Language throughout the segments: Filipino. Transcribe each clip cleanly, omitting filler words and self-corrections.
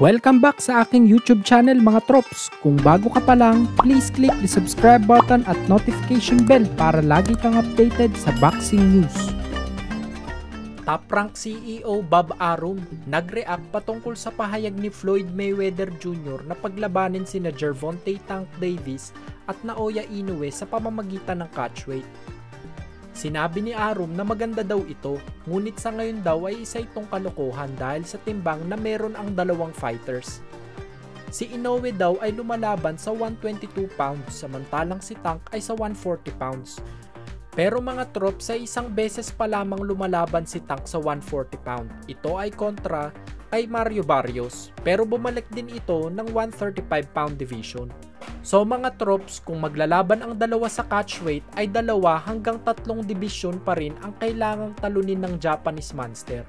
Welcome back sa aking YouTube channel mga trops. Kung bago ka pa lang, please click the subscribe button at notification bell para lagi kang updated sa boxing news. Top rank CEO Bob Arum nag-react patungkol sa pahayag ni Floyd Mayweather Jr. na paglabanin sina Gervonta Tank Davis at Naoya Inoue sa pamamagitan ng catchweight. Sinabi ni Arum na maganda daw ito, ngunit sa ngayon daw ay isa itong kalokohan dahil sa timbang na meron ang dalawang fighters. Si Inoue daw ay lumalaban sa 122 pounds samantalang si Tank ay sa 140 pounds. Pero mga trop, sa isang beses pa lamang lumalaban si Tank sa 140 pound. Ito ay kontra kay Mario Barrios, pero bumalik din ito ng 135 pound division. So mga tropes, kung maglalaban ang dalawa sa catchweight ay 2 hanggang 3 division pa rin ang kailangang talunin ng Japanese Monster.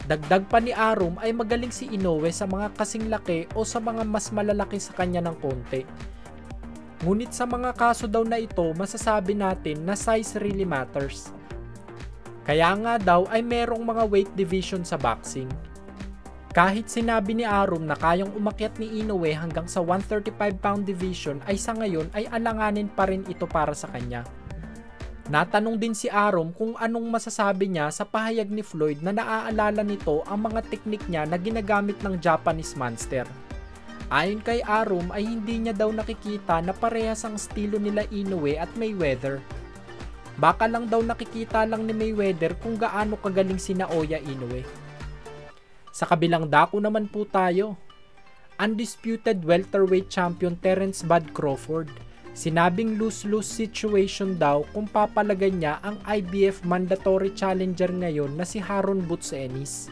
Dagdag pa ni Arum ay magaling si Inoue sa mga kasing laki o sa mga mas malalaki sa kanya ng konti. Ngunit sa mga kaso daw na ito, masasabi natin na size really matters. Kaya nga daw ay merong mga weight division sa boxing. Kahit sinabi ni Arum na kayang umakyat ni Inoue hanggang sa 135 pound division ay sa ngayon ay alanganin pa rin ito para sa kanya. Natanong din si Arum kung anong masasabi niya sa pahayag ni Floyd na naaalala nito ang mga teknik niya na ginagamit ng Japanese Monster. Ayon kay Arum ay hindi niya daw nakikita na parehas ang estilo nila Inoue at Mayweather. Baka lang daw nakikita lang ni Mayweather kung gaano kagaling si Naoya Inoue. Sa kabilang dako naman po tayo, undisputed welterweight champion Terence Bud Crawford. Sinabing lose-lose situation daw kung papalagay niya ang IBF mandatory challenger ngayon na si Haron Boots Ennis.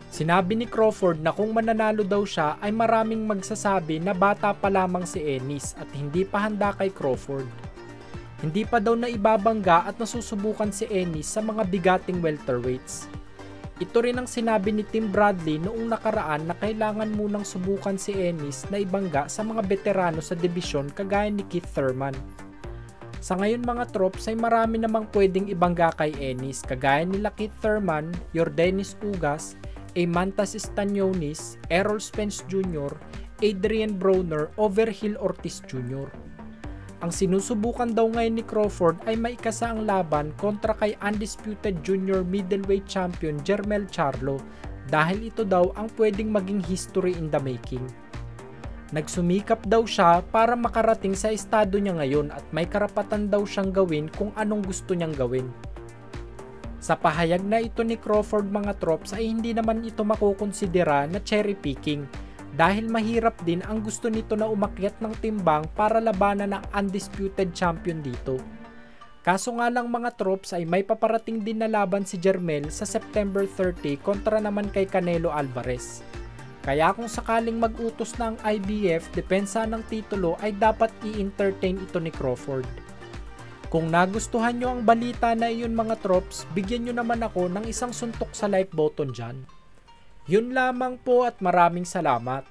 Sinabi ni Crawford na kung mananalo daw siya ay maraming magsasabi na bata pa lamang si Ennis at hindi pa handa kay Crawford. Hindi pa daw na ibabangga at nasusubukan si Ennis sa mga bigating welterweights. Ito rin ang sinabi ni Tim Bradley noong nakaraan na kailangan munang subukan si Ennis na ibangga sa mga veterano sa dibisyon kagaya ni Keith Thurman. Sa ngayon mga tropes ay marami namang pwedeng ibangga kay Ennis kagaya nila Keith Thurman, Yordenis Ugas, Eimantas Stanionis, Errol Spence Jr., Adrian Broner, Overhill Ortiz Jr. Ang sinusubukan daw ngayon ni Crawford ay maikasa ang laban kontra kay undisputed junior middleweight champion Jermell Charlo dahil ito daw ang pwedeng maging history in the making. Nagsumikap daw siya para makarating sa estado niya ngayon at may karapatan daw siyang gawin kung anong gusto niyang gawin. Sa pahayag na ito ni Crawford mga trops ay hindi naman ito makukonsidera na cherry picking dahil mahirap din ang gusto nito na umakyat ng timbang para labanan ng undisputed champion dito. Kaso nga lang mga tropes ay may paparating din na laban si Jermell sa September 30 kontra naman kay Canelo Alvarez. Kaya kung sakaling mag-utos na ang IBF depensa ng titulo ay dapat i-entertain ito ni Crawford. Kung nagustuhan nyo ang balita na iyon mga tropes, bigyan nyo naman ako ng isang suntok sa like button dyan. Yun lamang po at maraming salamat.